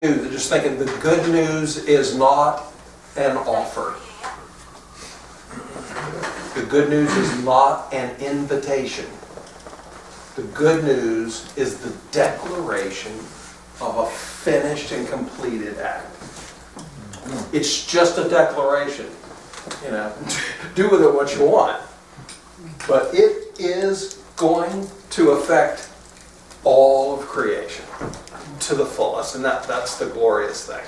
Just thinking the good news is not an offer. The good news is not an invitation. The good news is the declaration of a finished and completed act. It's just a declaration. You know, do with it what you want. But it is going to affect all of creation to the fullest, and that's the glorious thing.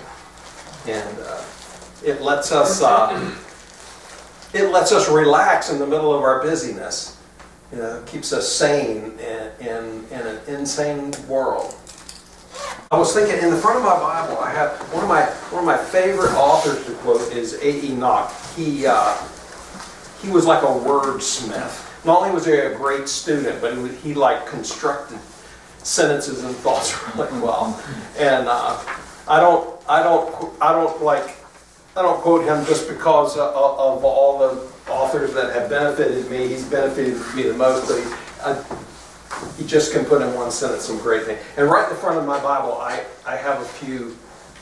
And it lets us relax in the middle of our busyness. You know, it keeps us sane in an insane world. I was thinking, in the front of my Bible, I have one of my favorite authors to quote is Enoch. He was like a wordsmith. Not only was he a great student, but he like constructed sentences and thoughts really well. And I don't quote him just because of all the authors that have benefited me. He's benefited me the most, but he just can put in one sentence some great things. And right in the front of my Bible, I have a few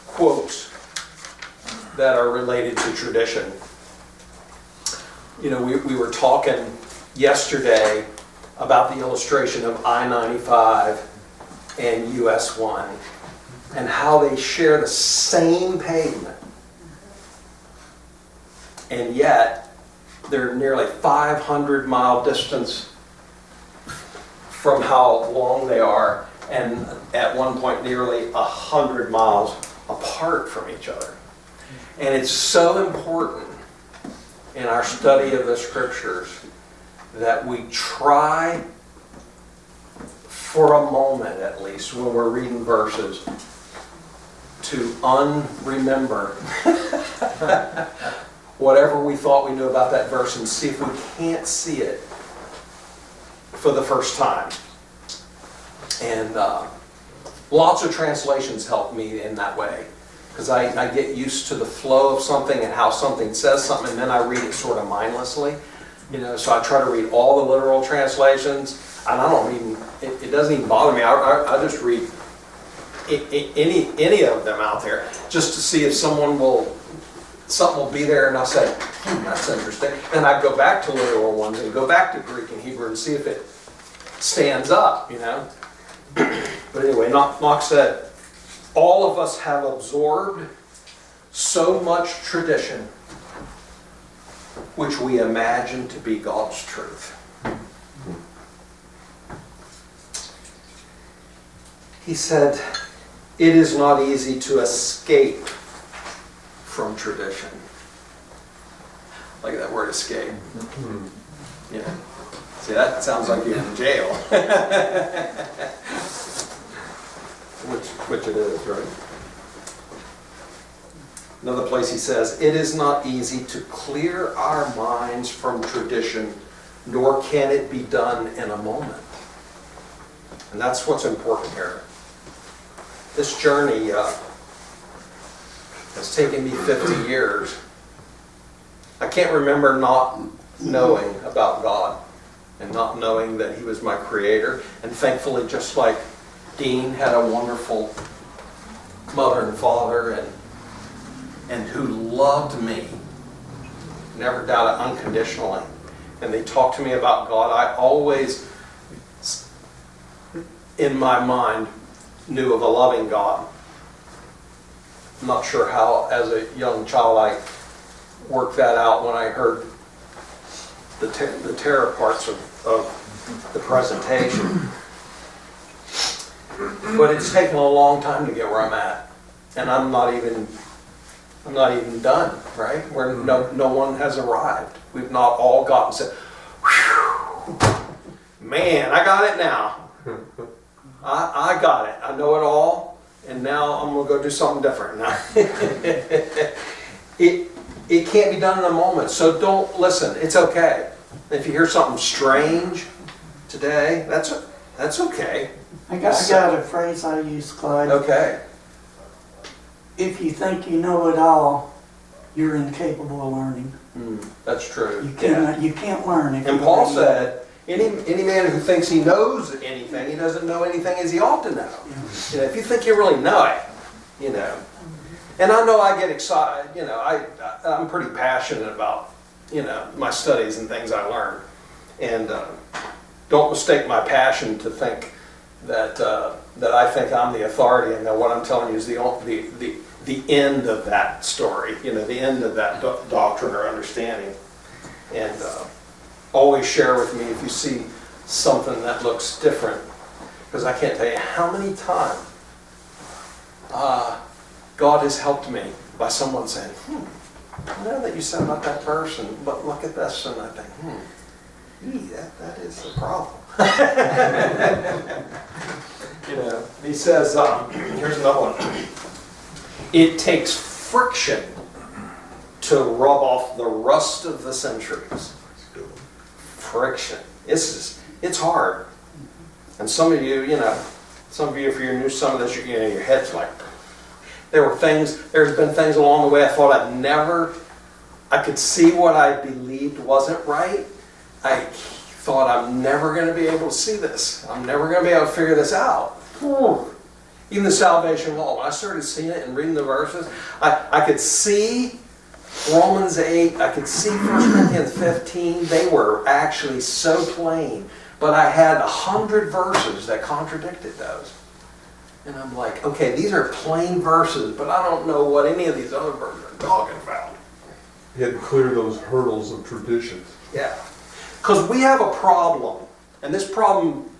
quotes that are related to tradition. You know, we were talking yesterday about the illustration of I-95 and US 1 and how they share the same pavement, and yet they're nearly 500-mile distance from how long they are, and at one point nearly 100 miles apart from each other. And it's so important in our study of the scriptures that we try, for a moment at least, when we're reading verses, to unremember whatever we thought we knew about that verse and see if we can't see it for the first time. And lots of translations help me in that way, because I get used to the flow of something and how something says something, and then I read it sort of mindlessly. You know, so I try to read all the literal translations, and I don't even, it doesn't even bother me. I just read any of them out there just to see if something will be there, and I'll say, that's interesting. And I go back to literal ones and go back to Greek and Hebrew and see if it stands up, you know. But anyway, Knox said, all of us have absorbed so much tradition which we imagine to be God's truth. He said, it is not easy to escape from tradition. Like that word escape. You know, see, that sounds like you're in jail. which it is, right? Another place he says, it is not easy to clear our minds from tradition, nor can it be done in a moment. And that's what's important here. This journey has taken me 50 years. I can't remember not knowing about God and not knowing that He was my creator. And thankfully, just like Dean had a wonderful mother and father and who loved me, never doubt it, unconditionally. And they talked to me about God. I always, in my mind, knew of a loving God. I'm not sure how, as a young child, I worked that out when I heard the terror parts of the presentation. But it's taken a long time to get where I'm at, and I'm not even done, right? Where no one has arrived. We've not all gotten said, whew, man, I got it now. I got it. I know it all, and now I'm going to go do something different. Now, it can't be done in a moment, so don't listen. It's okay. If you hear something strange today, that's okay. I got a phrase I use, Clyde. Okay. If you think you know it all, you're incapable of learning. That's true. You can't learn. And Paul said, any man who thinks he knows anything, he doesn't know anything as he ought to know. Yeah. You know, if you think you really know it, you know. And I know I get excited, you know, I'm pretty passionate about, you know, my studies and things I learn. And don't mistake my passion to think that I think I'm the authority and that what I'm telling you is the end of that story, you know, the end of that doctrine or understanding. And always share with me if you see something that looks different, because I can't tell you how many times God has helped me by someone saying, I know that you said about that person, but look at this, and I think, that is the problem. You know, he says, here's another one. It takes friction to rub off the rust of the centuries. Friction. It's hard. And some of you, if you're new, some of this, your head's like, there's been things along the way I thought I could see what I believed wasn't right. I thought I'm never going to be able to see this. I'm never going to be able to figure this out. Even the salvation law, when I started seeing it and reading the verses, I could see Romans 8, I could see 1 Corinthians 15. They were actually so plain. But I had 100 verses that contradicted those. And I'm like, okay, these are plain verses, but I don't know what any of these other verses are talking about. You had to clear those hurdles of traditions. Yeah. Because we have a problem, and this problem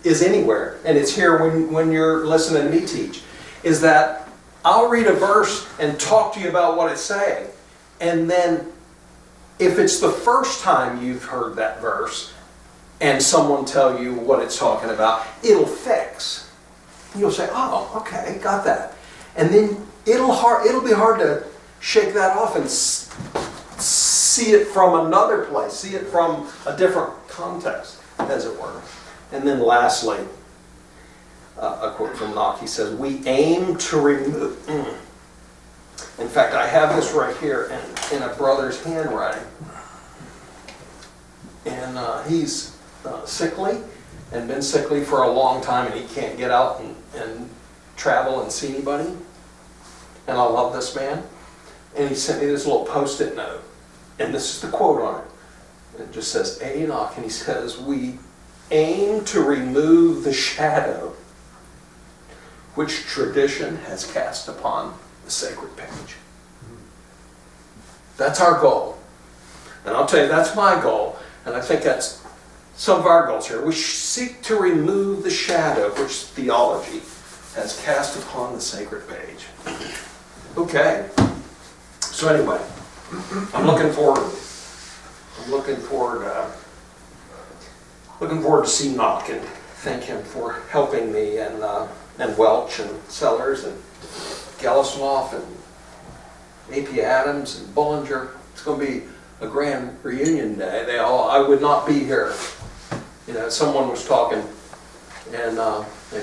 is anywhere, and it's here when you're listening to me teach, is that I'll read a verse and talk to you about what it's saying, and then if it's the first time you've heard that verse and someone tell you what it's talking about, it'll fix. You'll say, oh, okay, got that. And then it'll be hard to shake that off and see it from another place, see it from a different context, as it were. And then lastly, a quote from Knox, he says, we aim to remove... In fact, I have this right here in a brother's handwriting. And he's sickly and been sickly for a long time, and he can't get out and travel and see anybody. And I love this man. And he sent me this little post-it note. And this is the quote on it. It just says, Enoch. And he says, we aim to remove the shadow which tradition has cast upon the sacred page. That's our goal. And I'll tell you, that's my goal. And I think that's some of our goals here. We seek to remove the shadow which theology has cast upon the sacred page. Okay. So anyway, I'm looking forward to see Knock and thank him for helping me, and Welch and Sellers and Gellisloff and A.P. Adams and Bullinger. It's going to be a grand reunion day. I would not be here. You know, someone was talking, and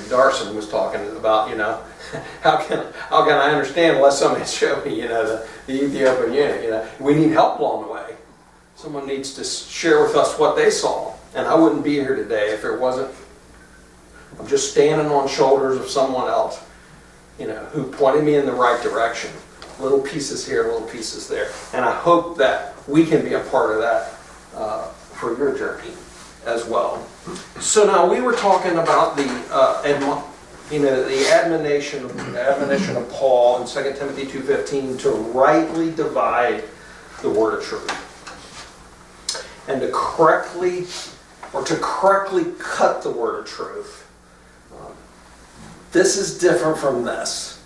Darson was talking about, how can I understand unless somebody showed me, the Ethiopian unit. We need help along the way. Someone needs to share with us what they saw. And I wouldn't be here today if it wasn't, I'm just standing on shoulders of someone else, who pointed me in the right direction. Little pieces here, little pieces there. And I hope that we can be a part of that for your journey as well. So now we were talking about the admonition of Paul in 2 Timothy 2:15 to rightly divide the word of truth. And to correctly cut the word of truth. This is different from this.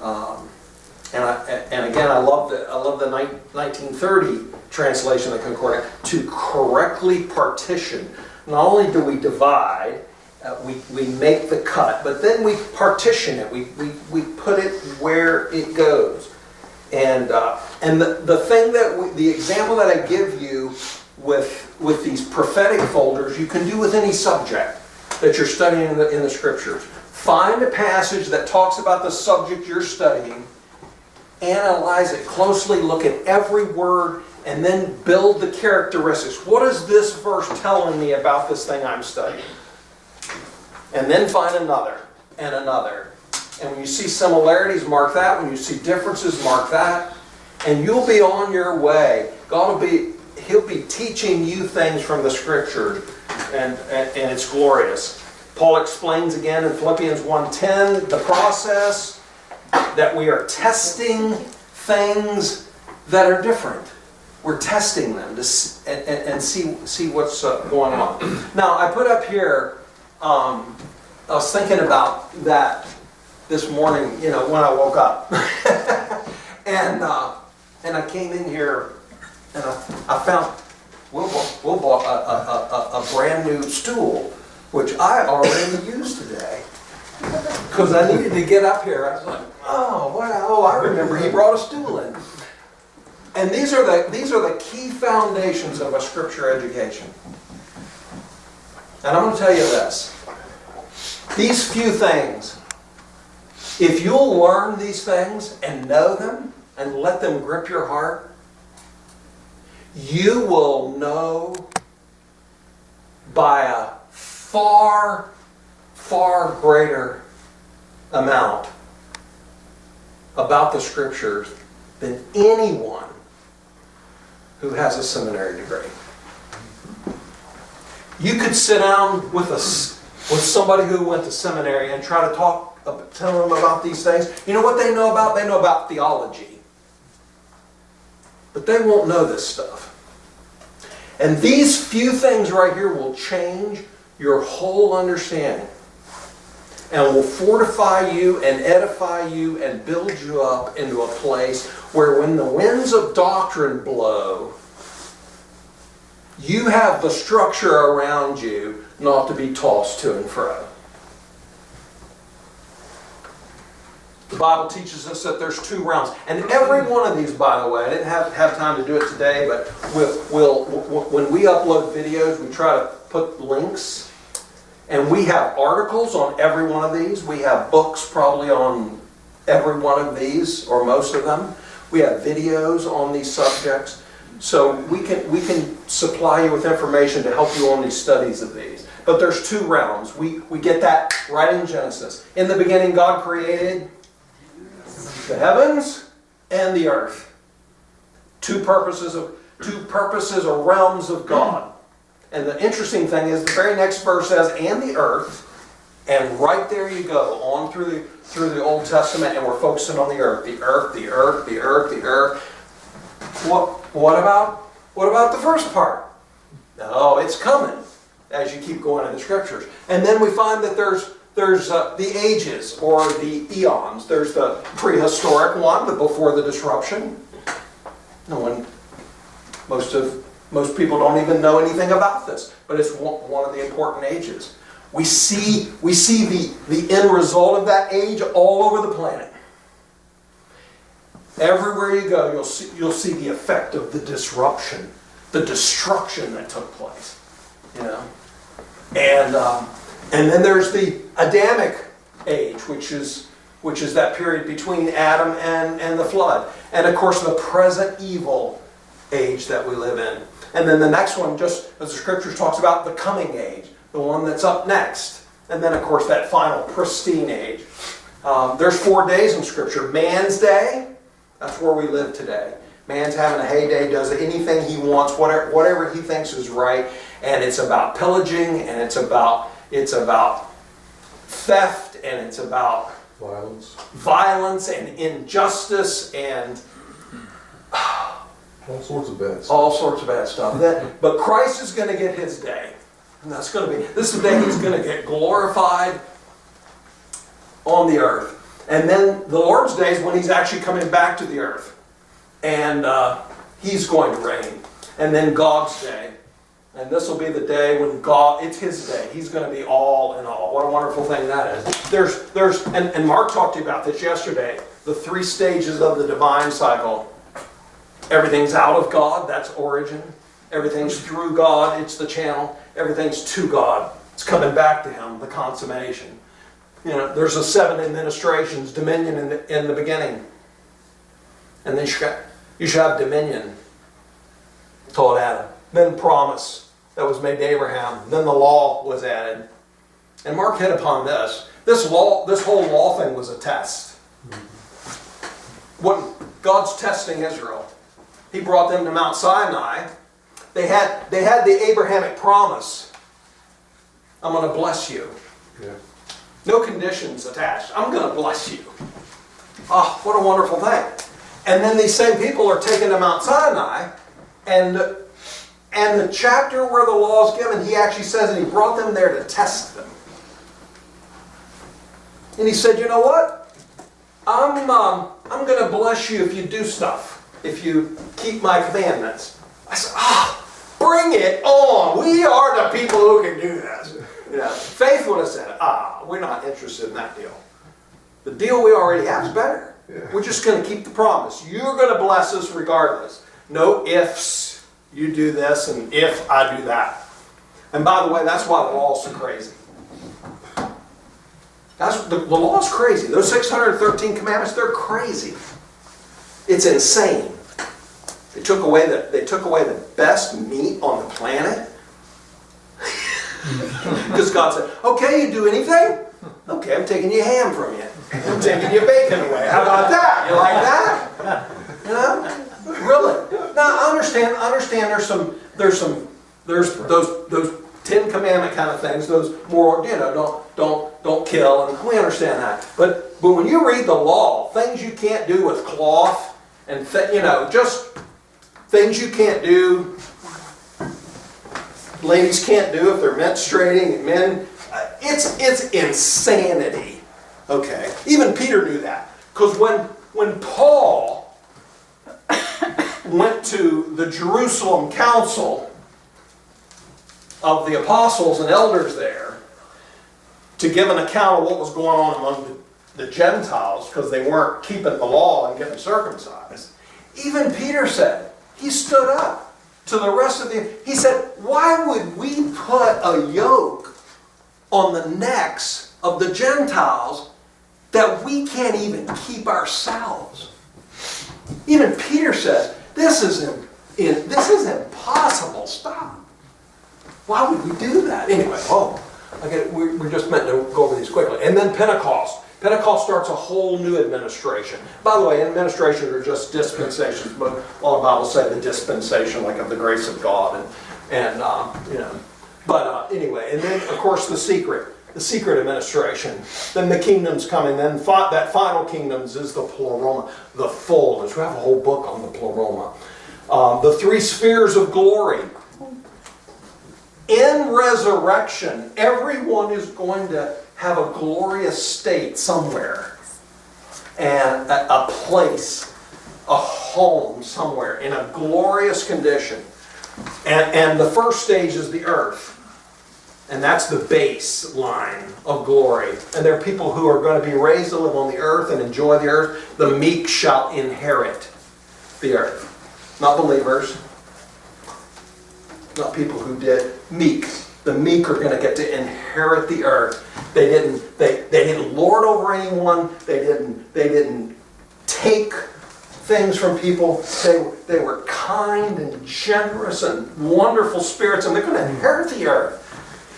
And again, I love the 1930 translation of the Concordance. To correctly partition. Not only do we divide, we make the cut, but then we partition it. We put it where it goes. And the example that I give you with these prophetic folders, you can do with any subject that you're studying in the Scriptures. Find a passage that talks about the subject you're studying, analyze it closely, look at every word, and then build the characteristics. What is this verse telling me about this thing I'm studying? And then find another, and another, And when you see similarities, mark that. When you see differences, mark that. And you'll be on your way. He'll be teaching you things from the Scriptures, and it's glorious. Paul explains again in Philippians 1:10 the process that we are testing things that are different. We're testing them and see what's going on. Now, I put up here, I was thinking about that this morning, when I woke up. and I came in here and I found Will bought a brand new stool, which I already used today. Because I needed to get up here. I was like, I remember he brought a stool in. And these are the key foundations of a Scripture education. And I'm going to tell you this. These few things, if you'll learn these things and know them and let them grip your heart, you will know by a far, far greater amount about the Scriptures than anyone who has a seminary degree. You could sit down with somebody who went to seminary and try to tell them about these things. You know what they know about? They know about theology. But they won't know this stuff. And these few things right here will change your whole understanding. And will fortify you and edify you and build you up into a place where when the winds of doctrine blow, you have the structure around you not to be tossed to and fro. The Bible teaches us that there's two realms. And every one of these, by the way, I didn't have time to do it today, but when we upload videos, we try to put links. And we have articles on every one of these. We have books probably on every one of these, or most of them. We have videos on these subjects. So we can supply you with information to help you on these studies of these. But there's two realms. We get that right in Genesis. In the beginning, God created the heavens and the earth. Two purposes or realms of God. And the interesting thing is the very next verse says, and the earth, and right there you go, on through the Old Testament, and we're focusing on the earth. The earth, the earth, the earth, the earth. What about the first part? No, it's coming as you keep going in the Scriptures. And then we find that there's the ages, or the eons. There's the prehistoric one, the before the disruption. Most people don't even know anything about this, but it's one of the important ages. We see the end result of that age all over the planet. Everywhere you go, you'll see the effect of the disruption, the destruction that took place. And then there's the Adamic age, which is that period between Adam and the flood, and of course the present evil age that we live in. And then the next one, just as the Scriptures talks about, the coming age, the one that's up next. And then, of course, that final pristine age. There's 4 days in Scripture. Man's day, that's where we live today. Man's having a heyday, does anything he wants, whatever he thinks is right. And it's about pillaging, and it's about theft, and it's about violence and injustice and all sorts of bad stuff. All sorts of bad stuff. But Christ is going to get his day. And this is the day he's going to get glorified on the earth. And then the Lord's day is when he's actually coming back to the earth. And he's going to reign. And then God's day. And this will be the day when it's his day. He's going to be all in all. What a wonderful thing that is. And Mark talked to you about this yesterday. The 3 stages of the divine cycle. Everything's out of God, that's origin. Everything's through God, it's the channel. Everything's to God, it's coming back to him, the consummation. There's the 7 administrations, dominion in the beginning. And then you should have dominion, told Adam. Then promise that was made to Abraham. Then the law was added. And Mark hit upon this. This whole law thing was a test. When God's testing Israel, He brought them to Mount Sinai. They had the Abrahamic promise. I'm going to bless you. Yeah. No conditions attached. I'm going to bless you. Oh, what a wonderful thing. And then these same people are taken to Mount Sinai, and the chapter where the law is given, He actually says, and He brought them there to test them. And He said, you know what? I'm going to bless you if you do stuff, if you keep my commandments. I said, bring it on. We are the people who can do this. Faith would have said, we're not interested in that deal. The deal we already have is better. Yeah. We're just going to keep the promise. You're going to bless us regardless. No ifs. You do this, and if I do that. And by the way, that's why the law is so crazy. The law is crazy. Those 613 commandments, they're crazy. It's insane. They took away the best meat on the planet. Because God said, okay, you do anything? Okay, I'm taking your ham from you. I'm taking your bacon away. How about that? You like that? You know? Really? Now I understand there's those 10 commandment kind of things, those more, don't kill, and we understand that. But when you read the law, things you can't do with cloth, and just things you can't do, ladies can't do if they're menstruating, men, it's insanity. Okay, even Peter knew that, because when Paul went to the Jerusalem council of the apostles and elders there to give an account of what was going on among the Gentiles, because they weren't keeping the law and getting circumcised, even Peter said, he stood up to the rest of he said, why would we put a yoke on the necks of the Gentiles that we can't even keep ourselves? Even Peter says, this is impossible. Stop. Why would we do that? Anyway, we're just meant to go over these quickly. And then Pentecost. Pentecost starts a whole new administration. By the way, administrations are just dispensations, but a lot of Bibles say the dispensation, like of the grace of God, anyway, and then of course the secret administration. Then the kingdom's coming. Then that final kingdoms is the pleroma, the fullness. We have a whole book on the pleroma. The three spheres of glory. In resurrection, everyone is going to have a glorious state somewhere, and a place, a home somewhere in a glorious condition. And the first stage is the earth, and that's the baseline of glory. And there are people who are going to be raised to live on the earth and enjoy the earth. The meek shall inherit the earth. Not believers, not people who did. Meek. The meek are going to get to inherit the earth. They didn't lord over anyone. They didn't take things from people. They were kind and generous and wonderful spirits, and they're going to inherit the earth.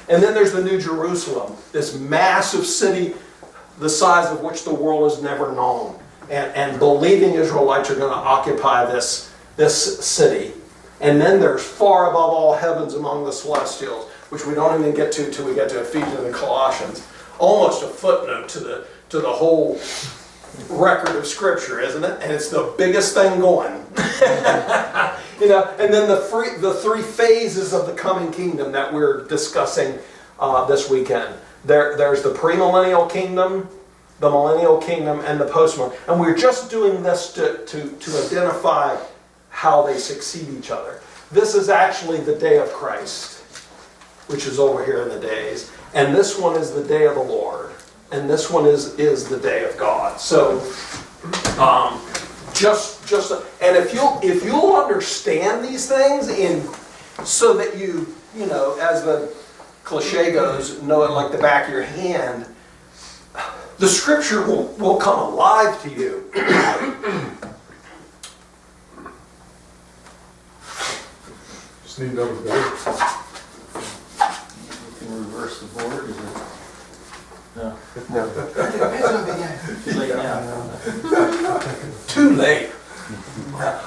And then there's the New Jerusalem, this massive city, the size of which the world has never known. And believing Israelites are going to occupy this city. And then there's far above all heavens among the celestials, which we don't even get to till we get to Ephesians and Colossians. Almost a footnote to the whole record of Scripture, isn't it? And it's the biggest thing going. And then the three phases of the coming kingdom that we're discussing this weekend. There's the premillennial kingdom, the millennial kingdom, and the postmillennial. And we're just doing this to identify how they succeed each other. This is actually the day of Christ, which is over here in the days. And this one is the day of the Lord. And this one is the day of God. So, and if you'll understand these things so that you as the cliche goes, know it like the back of your hand, the Scripture will come alive to you. Just need another board. You can reverse the board. Is it? No. No. Too late.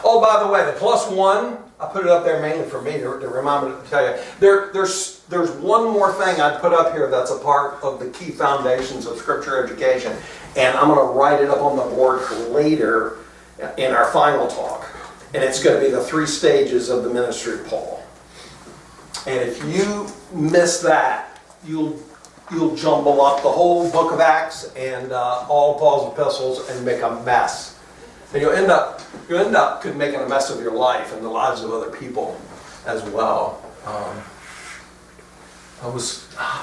Oh, by the way, the +1, I put it up there mainly for me to remind me to tell you. There's one more thing I'd put up here that's a part of the key foundations of Scripture education, and I'm going to write it up on the board later in our final talk. And it's going to be the 3 stages of the ministry of Paul. And if you miss that, you'll jumble up the whole book of Acts and all Paul's epistles and make a mess. And you'll end up making a mess of your life and the lives of other people as well.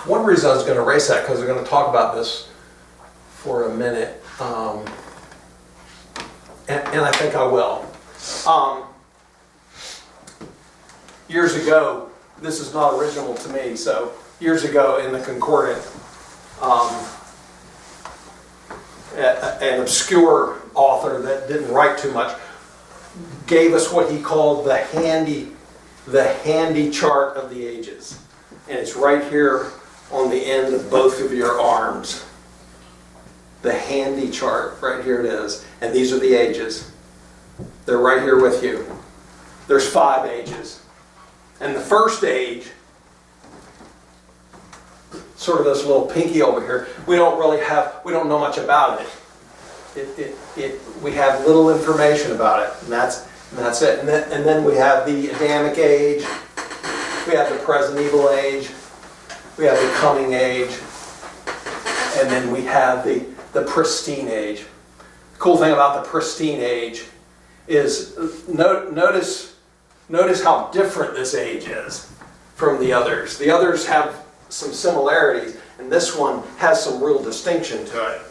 One reason I was going to erase that, because we're going to talk about this for a minute, and I think I will. Years ago, this is not original to me, so years ago in the Concordant, an obscure author that didn't write too much gave us what he called the handy chart of the ages. And it's right here on the end of both of your arms. The handy chart, right here it is. And these are the ages. They're right here with you. There's 5 ages. And the first age, sort of this little pinky over here, we don't know much about it. We have little information about it, and that's it. And then we have the Adamic age, we have the present evil age, we have the coming age, and then we have the pristine age. The cool thing about the pristine age is notice how different this age is from the others. The others have some similarities, and this one has some real distinction to it.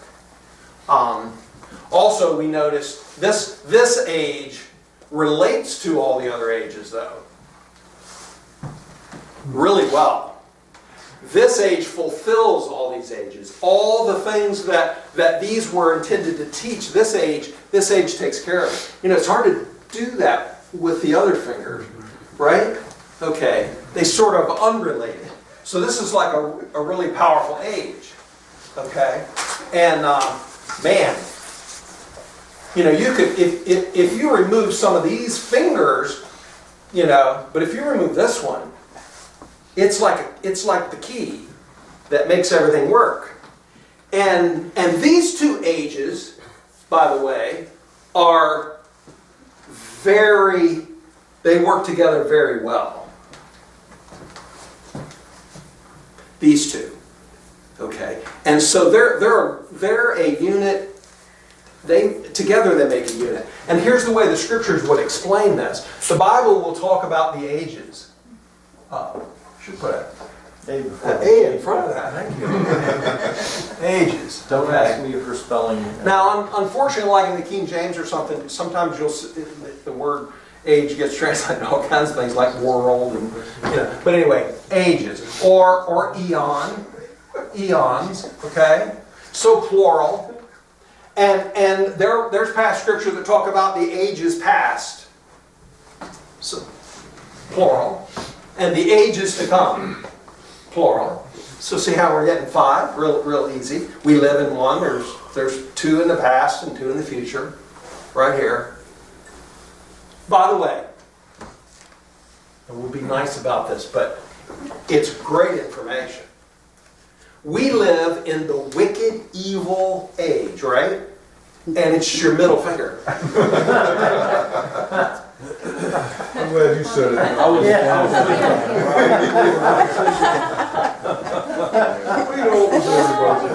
Also, we notice this age relates to all the other ages, though, really well. This age fulfills all these ages. All the things that these were intended to teach, this age takes care of it. It's hard to do that with the other fingers, right? Okay, they sort of unrelated. So this is like a really powerful age, okay? And man, you could, if you remove some of these fingers, but if you remove this one, it's like the key that makes everything work. And these 2 ages, by the way, they work together very well. These 2, okay, and so they're a unit. Together they make a unit. And here's the way the Scriptures would explain this. The Bible will talk about the ages. Should put an A in front of that. Thank you. Ages. Don't ask me for spelling. Now, unfortunately, like in the King James or something, sometimes you'll see the word age gets translated to all kinds of things like world and But anyway, ages or eons. Okay, so plural. And there's past Scripture that talk about the ages past, so plural, and the ages to come, plural. So see how we're getting 5, real easy. We live in one. There's 2 in the past and 2 in the future, right here. By the way, and we'll be nice about this, but it's great information. We live in the wicked, evil age, right? And it's your middle finger. I'm glad you said it. We know what was everybody's.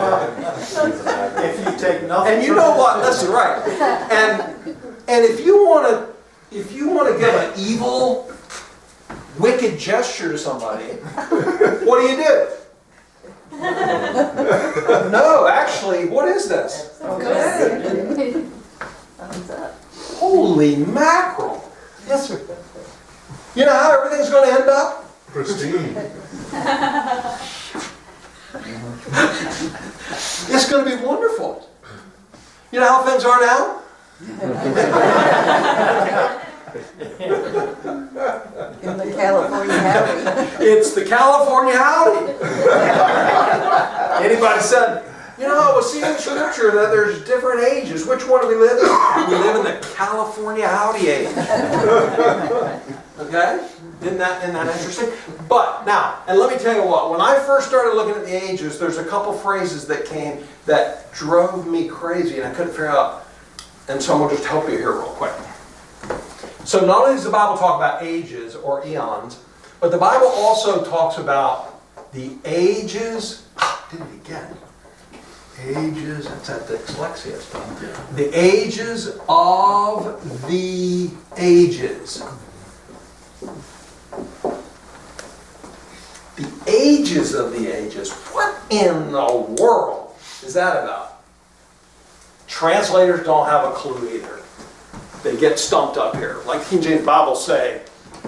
If you take nothing. And you know what? Listen, right. And if you want to give an evil, wicked gesture to somebody, what do? No, actually, what is this? Holy mackerel. Yes, sir. You know how everything's going to end up? Pristine. It's going to be wonderful. You know how things are now? In the California howdy. It's the California howdy. Anybody said You know, I was seeing in Scripture that there's different ages. Which one do we live in? We live in the California howdy age. Okay? Isn't that interesting? But now, and let me tell you what, when I first started looking at the ages, there's a couple phrases that came that drove me crazy and I couldn't figure out. And so I'm going to just help you here real quick. So not only does the Bible talk about ages or eons, but the Bible also talks about the ages. Did it again. Ages, that's that dyslexia stuff. The ages of the ages. The ages of the ages. What in the world is that about? Translators don't have a clue either. They get stumped up here. Like King James Bible say,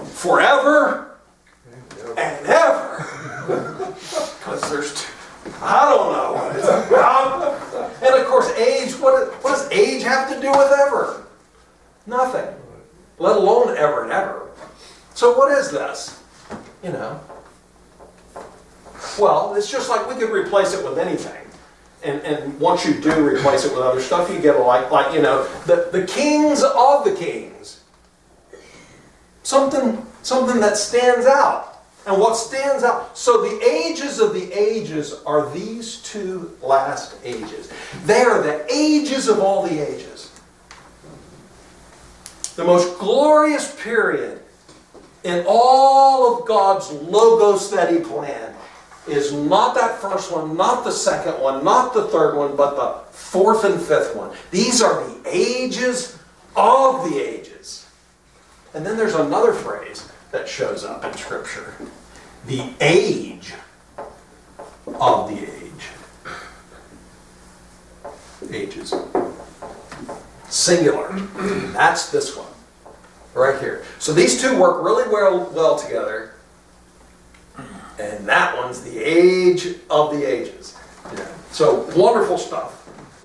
forever and ever. Because there's I don't know what it's about. And of course, age, what does age have to do with ever? Nothing. Let alone ever and ever. So what is this? You know. Well, it's just like we could replace it with anything. And once you do replace it with other stuff, you get like you know, the kings of the kings. Something that stands out. And what stands out, so the ages of the ages are these two last ages. They are the ages of all the ages. The most glorious period in all of God's logos that He planned is not that first one, not the second one, not the third one, but the fourth and fifth one. These are the ages of the ages. And then there's another phrase that shows up in Scripture. The age of the age. Ages. Singular. That's this one. Right here. So these two work really well together. And that one's the age of the ages. Yeah. So wonderful stuff.